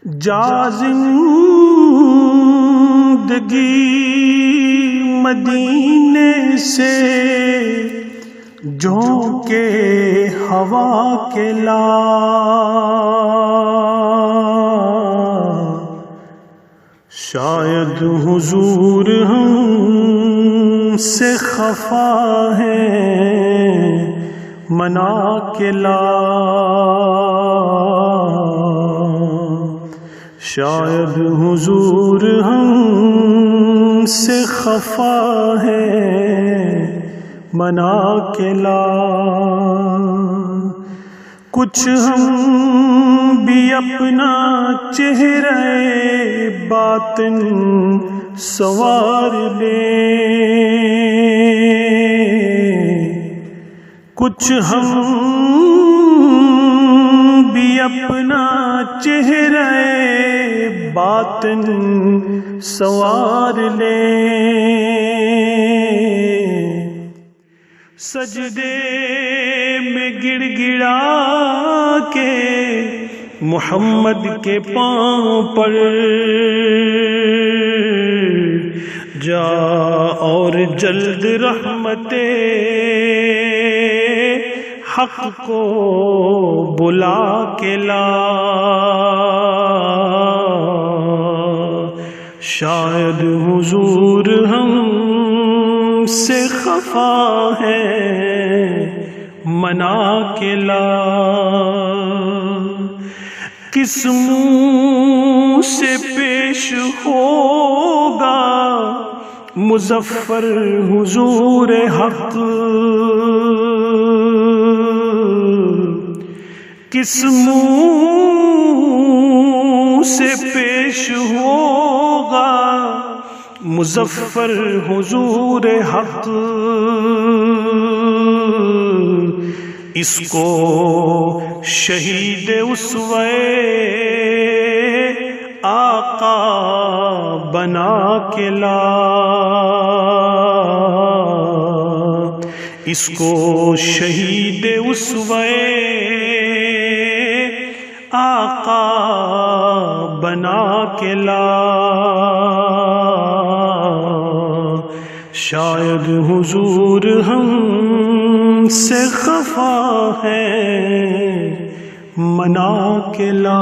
جا زندگی مدینے سے جھونکے ہوا کے لا، شاید حضور ہم سے خفا ہے منا کے لا، شاید حضور ہم سے خفا ہے منا کے لا، کچھ ہم بھی اپنا چہرہ باطن سنوار لیں، کچھ ہم بھی اپنا چہرہ باطن سنوار لیں، سجدے میں گڑ گڑا کے محمد کے پاؤں پر جا اور جلد رحمت حق کو بلا کے لا، شاید حضور ہم سے خفا ہے منا کے لا، کس منہ سے پیش ہوگا مظفر حضور حق، کس منہ سے پیش ہوگا مظفر حضور حق، اس کو شہید اسوہ آقا بنا کے لا، اس کو شہید اسوہ آقا بنا کے لا، شاید حضور ہم سے خفا ہے منا کے لا۔